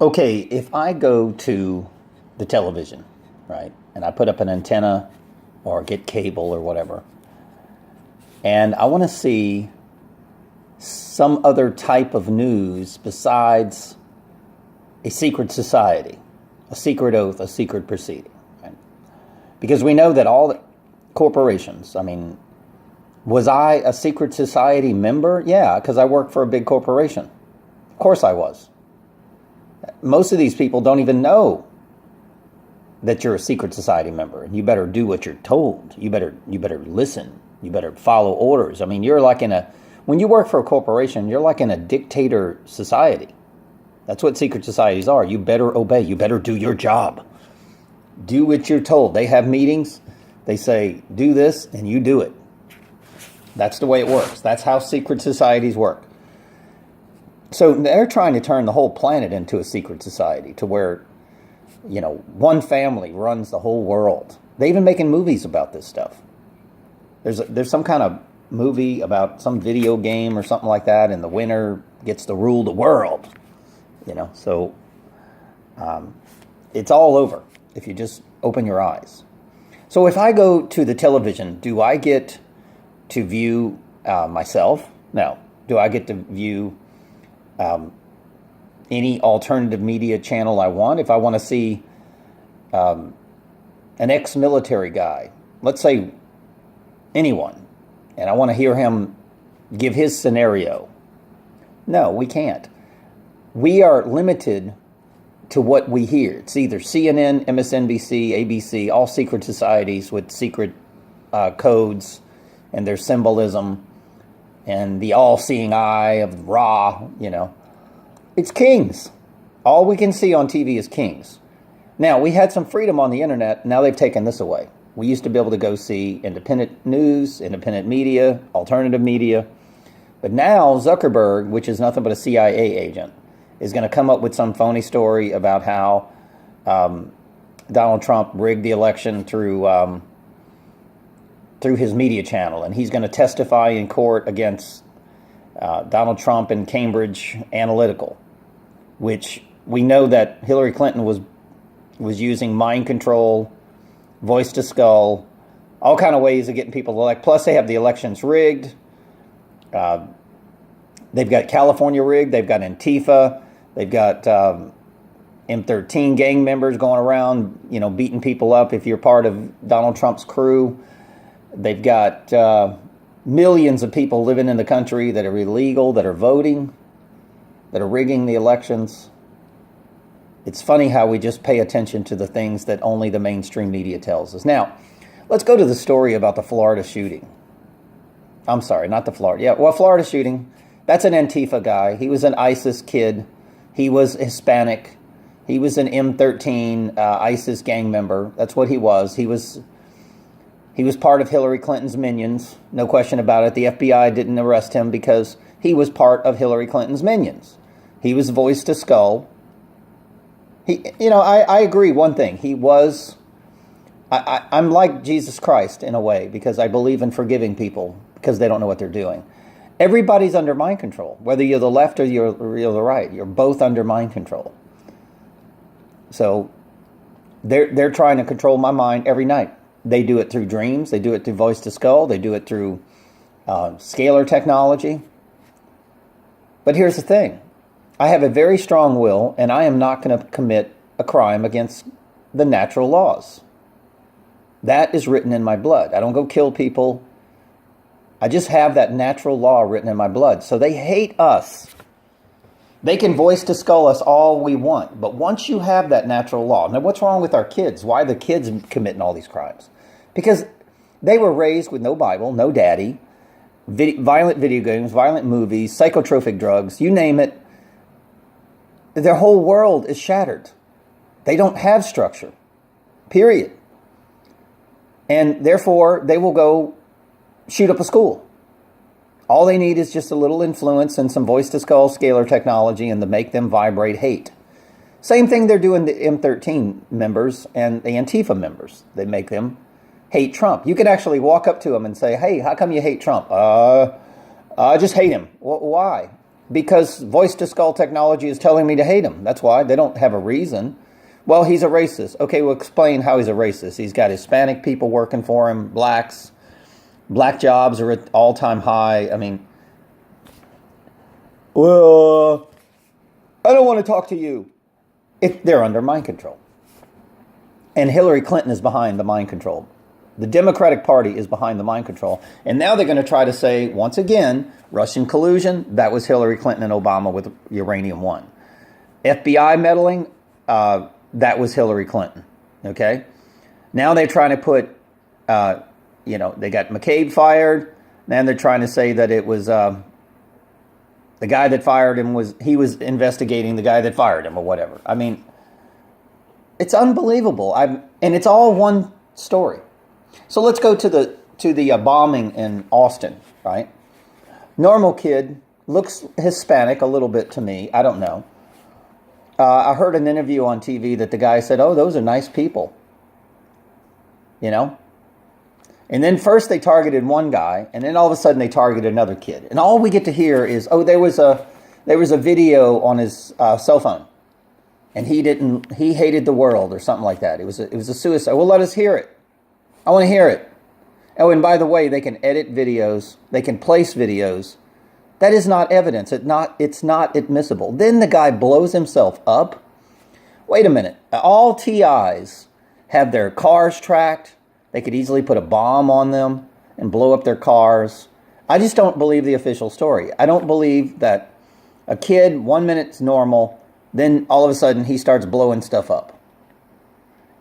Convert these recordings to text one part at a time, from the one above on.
Okay, if I go to the television, right, and I put up an antenna or get cable or whatever, and I want to see some other type of news besides a secret society, a secret oath, a secret proceeding, right? Because we know that all the corporations, I mean, was I a secret society member? Yeah, because I work for a big corporation. Of course I was. Most of these people don't even know that you're a secret society member, and you better do what you're told. You better listen. You better follow orders. I mean, when you work for a corporation, you're like in a dictator society. That's what secret societies are. You better obey. You better do your job. Do what you're told. They have meetings. They say, do this, and you do it. That's the way it works. That's how secret societies work. So they're trying to turn the whole planet into a secret society to where, one family runs the whole world. They're even making movies about this stuff. There's some kind of movie about some video game or something like that, and the winner gets to rule the world. So it's all over if you just open your eyes. So if I go to the television, do I get to view myself? No. Do I get to view any alternative media channel I want? If I want to see an ex-military guy, let's say anyone, and I want to hear him give his scenario. No, we can't. We are limited to what we hear. It's either CNN, MSNBC, ABC, all secret societies with secret codes and their symbolism and the all-seeing eye of Ra, It's kings. All we can see on TV is kings. Now, we had some freedom on the internet. Now they've taken this away. We used to be able to go see independent news, independent media, alternative media. But now Zuckerberg, which is nothing but a CIA agent, is going to come up with some phony story about how Donald Trump rigged the election through his media channel. And he's going to testify in court against Donald Trump and Cambridge Analytical, which we know that Hillary Clinton was using mind control, voice to skull, all kind of ways of getting people to elect. Plus, they have the elections rigged. They've got California rigged. They've got Antifa. They've got M13 gang members going around, beating people up if you're part of Donald Trump's crew. They've got millions of people living in the country that are illegal, that are voting, that are rigging the elections. It's funny how we just pay attention to the things that only the mainstream media tells us. Now, let's go to the story about the Florida shooting. I'm sorry, not the Florida. Yeah, well, Florida shooting, that's an Antifa guy. He was an ISIS kid. He was Hispanic. He was an M13 ISIS gang member. That's what he was. He was part of Hillary Clinton's minions. No question about it. The FBI didn't arrest him because he was part of Hillary Clinton's minions. He was voice to skull. I agree one thing. I'm like Jesus Christ in a way because I believe in forgiving people because they don't know what they're doing. Everybody's under mind control. Whether you're the left or you're the right, you're both under mind control. So they're trying to control my mind every night. They do it through dreams. They do it through voice to skull. They do it through scalar technology. But here's the thing. I have a very strong will, and I am not going to commit a crime against the natural laws. That is written in my blood. I don't go kill people. I just have that natural law written in my blood. So they hate us. They can voice to skull us all we want. But once you have that natural law, now what's wrong with our kids? Why are the kids committing all these crimes? Because they were raised with no Bible, no daddy, violent video games, violent movies, psychotropic drugs, you name it. Their whole world is shattered. They don't have structure, period. And therefore, they will go shoot up a school. All they need is just a little influence and some voice-to-skull scalar technology and to make them vibrate hate. Same thing they're doing the M13 members and the Antifa members. They make them hate Trump. You can actually walk up to them and say, hey, how come you hate Trump? I just hate him. Why? Because voice to skull technology is telling me to hate him. That's why. They don't have a reason. Well, he's a racist. Okay, well, explain how he's a racist. He's got Hispanic people working for him, blacks. Black jobs are at all-time high. I mean, well, I don't want to talk to you. They're under mind control. And Hillary Clinton is behind the mind control. The Democratic Party is behind the mind control. And now they're going to try to say, once again, Russian collusion, that was Hillary Clinton and Obama with Uranium One. FBI meddling, that was Hillary Clinton. Okay? Now they're trying to put, they got McCabe fired. Then they're trying to say that it was the guy that fired him he was investigating the guy that fired him or whatever. I mean, it's unbelievable. And it's all one story. So let's go to the bombing in Austin, right? Normal kid, looks Hispanic a little bit to me. I don't know. I heard an interview on TV that the guy said, "Oh, those are nice people." You know? And then first they targeted one guy, and then all of a sudden they targeted another kid. And all we get to hear is, "Oh, there was a video on his cell phone, and he hated the world," or something like that. It was a suicide. Well, let us hear it. I want to hear it. Oh, and by the way, they can edit videos. They can place videos. That is not evidence. It's not admissible. Then the guy blows himself up. Wait a minute. All TIs have their cars tracked. They could easily put a bomb on them and blow up their cars. I just don't believe the official story. I don't believe that a kid, 1 minute's normal, then all of a sudden he starts blowing stuff up.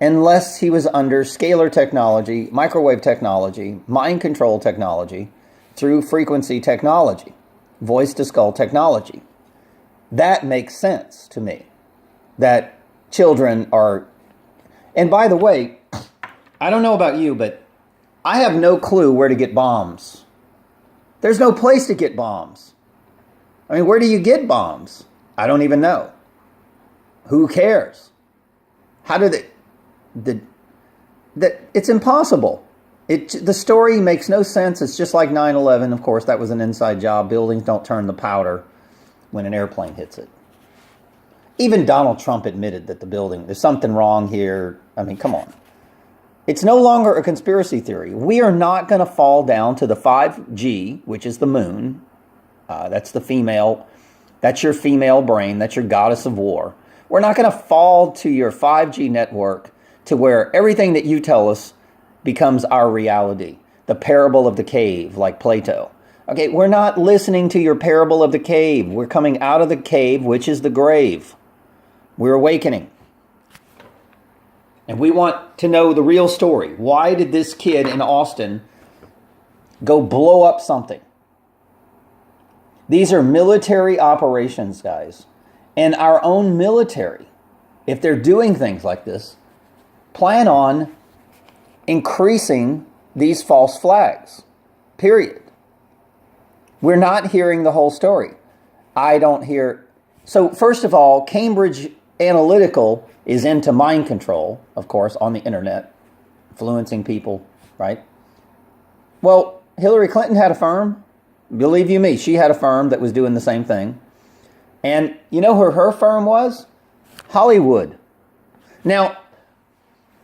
Unless he was under scalar technology, microwave technology, mind control technology, through frequency technology, voice to skull technology. That makes sense to me. That children are... And by the way, I don't know about you, but I have no clue where to get bombs. There's no place to get bombs. I mean, where do you get bombs? I don't even know. Who cares? How do they... It's impossible. The story makes no sense. It's just like 9/11. Of course, that was an inside job. Buildings don't turn the powder when an airplane hits it. Even Donald Trump admitted that there's something wrong here. I mean, come on. It's no longer a conspiracy theory. We are not going to fall down to the 5G, which is the moon. That's the female. That's your female brain. That's your goddess of war. We're not going to fall to your 5G network to where everything that you tell us becomes our reality. The parable of the cave, like Plato. Okay, we're not listening to your parable of the cave. We're coming out of the cave, which is the grave. We're awakening. And we want to know the real story. Why did this kid in Austin go blow up something? These are military operations, guys. And our own military, if they're doing things like this, plan on increasing these false flags, period. We're not hearing the whole story. I don't hear... So first of all, Cambridge Analytical is into mind control, of course, on the internet, influencing people, right? Well, Hillary Clinton had a firm. Believe you me, she had a firm that was doing the same thing. And you know who her firm was? Hollywood. Now,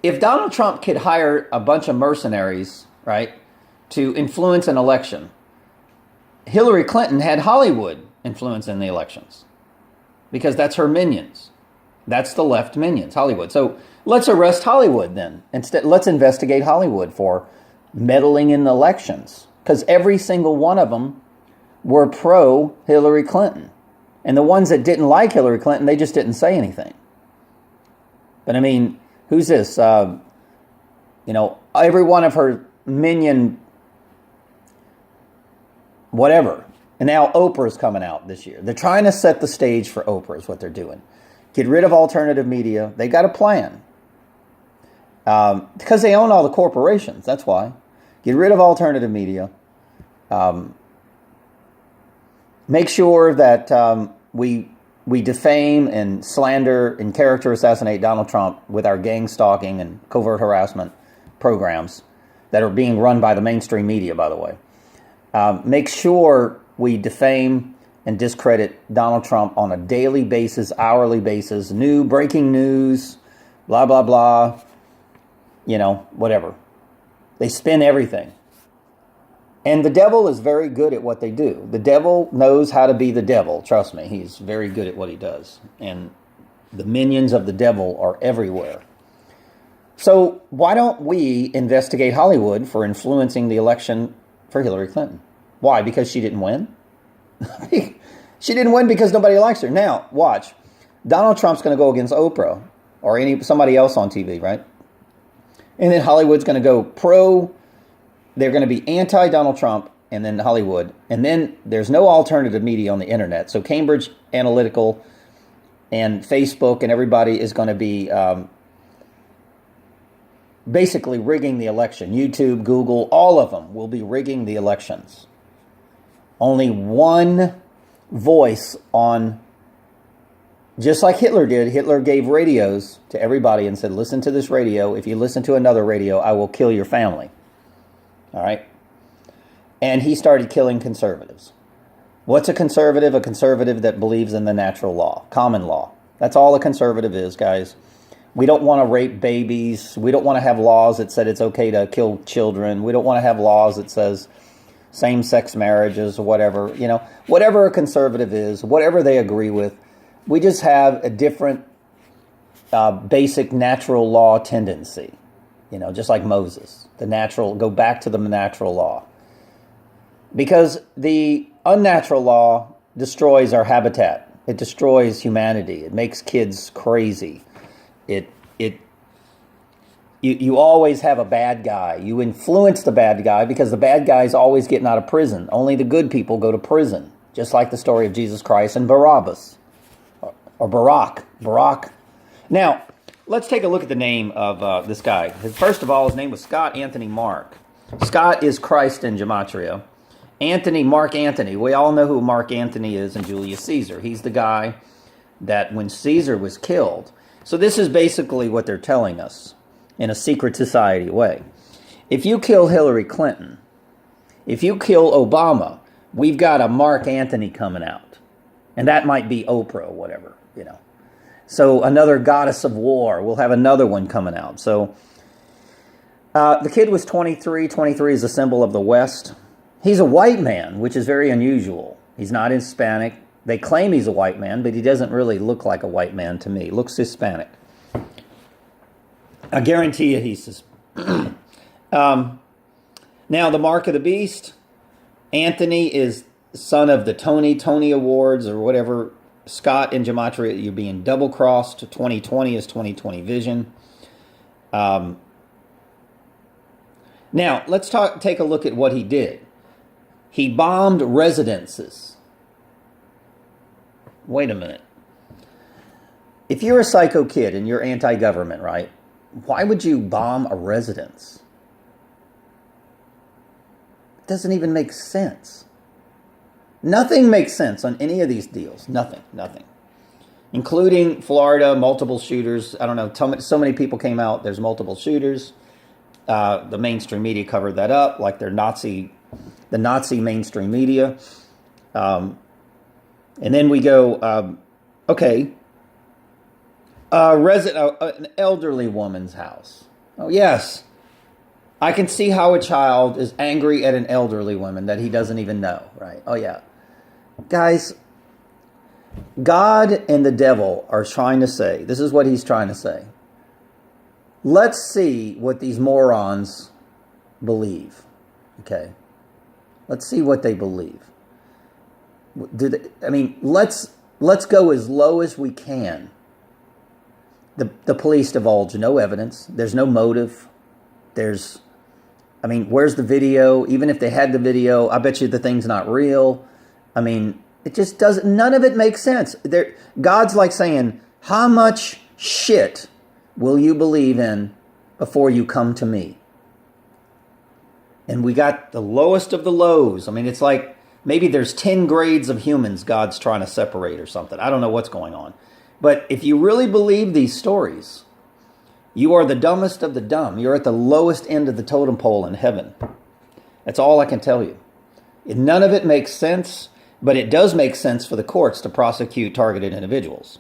if Donald Trump could hire a bunch of mercenaries, right, to influence an election, Hillary Clinton had Hollywood influencing the elections because that's her minions. That's the left minions, Hollywood. So let's arrest Hollywood then. Instead, let's investigate Hollywood for meddling in elections because every single one of them were pro Hillary Clinton. And the ones that didn't like Hillary Clinton, they just didn't say anything. But I mean, who's this? Every one of her minion, whatever. And now Oprah's coming out this year. They're trying to set the stage for Oprah is what they're doing. Get rid of alternative media. They got a plan. Because they own all the corporations. That's why. Get rid of alternative media. Make sure that we defame and slander and character assassinate Donald Trump with our gang stalking and covert harassment programs that are being run by the mainstream media, by the way. Make sure we defame and discredit Donald Trump on a daily basis, hourly basis, new breaking news, blah, blah, blah, whatever. They spin everything. And the devil is very good at what they do. The devil knows how to be the devil. Trust me, he's very good at what he does. And the minions of the devil are everywhere. So why don't we investigate Hollywood for influencing the election for Hillary Clinton? Why? Because she didn't win? She didn't win because nobody likes her. Now, watch. Donald Trump's going to go against Oprah or somebody else on TV, right? And then Hollywood's going to go they're going to be anti-Donald Trump, and then Hollywood. And then there's no alternative media on the internet. So Cambridge Analytica and Facebook and everybody is going to be basically rigging the election. YouTube, Google, all of them will be rigging the elections. Only one voice on, just like Hitler did. Hitler gave radios to everybody and said, listen to this radio. If you listen to another radio, I will kill your family. All right? And he started killing conservatives. What's a conservative? A conservative that believes in the natural law, common law. That's all a conservative is, guys. We don't want to rape babies. We don't want to have laws that said it's okay to kill children. We don't want to have laws that says same-sex marriages or whatever. Whatever a conservative is, whatever they agree with. We just have a different basic natural law tendency. Just like Moses. Go back to the natural law. Because the unnatural law destroys our habitat. It destroys humanity. It makes kids crazy. You always have a bad guy. You influence the bad guy because the bad guy's always getting out of prison. Only the good people go to prison. Just like the story of Jesus Christ and Barabbas. Or Barak. Now, let's take a look at the name of this guy. First of all, his name was Scott Anthony Mark. Scott is Christ in Gematria. Mark Antony. We all know who Mark Antony is and Julius Caesar. He's the guy that when Caesar was killed. So this is basically what they're telling us in a secret society way. If you kill Hillary Clinton, if you kill Obama, we've got a Mark Antony coming out. And that might be Oprah or whatever, So another goddess of war. We'll have another one coming out. So the kid was 23. 23 is a symbol of the West. He's a white man, which is very unusual. He's not Hispanic. They claim he's a white man, but he doesn't really look like a white man to me. He looks Hispanic. I guarantee you he's now, the mark of the beast. Anthony is son of the Tony Awards or whatever. Scott in Gematria, you're being double-crossed. 2020 is 2020 vision. Now, let's take a look at what he did. He bombed residences. Wait a minute. If you're a psycho kid and you're anti-government, right? Why would you bomb a residence? It doesn't even make sense. Nothing makes sense on any of these deals. Nothing. Including Florida, multiple shooters. I don't know, so many people came out, there's multiple shooters. The mainstream media covered that up, like the Nazi mainstream media. And then we go, an elderly woman's house. Oh, yes. I can see how a child is angry at an elderly woman that he doesn't even know, right? Oh, yeah. Guys, God and the devil are trying to say, this is what he's trying to say. Let's see what these morons believe, okay? Let's see what they believe. Let's go as low as we can. The police divulge no evidence. There's no motive. Where's the video? Even if they had the video, I bet you the thing's not real. It just doesn't, none of it makes sense. God's like saying, how much shit will you believe in before you come to me? And we got the lowest of the lows. It's like maybe there's 10 grades of humans God's trying to separate or something. I don't know what's going on. But if you really believe these stories, you are the dumbest of the dumb. You're at the lowest end of the totem pole in heaven. That's all I can tell you. None of it makes sense. But it does make sense for the courts to prosecute targeted individuals.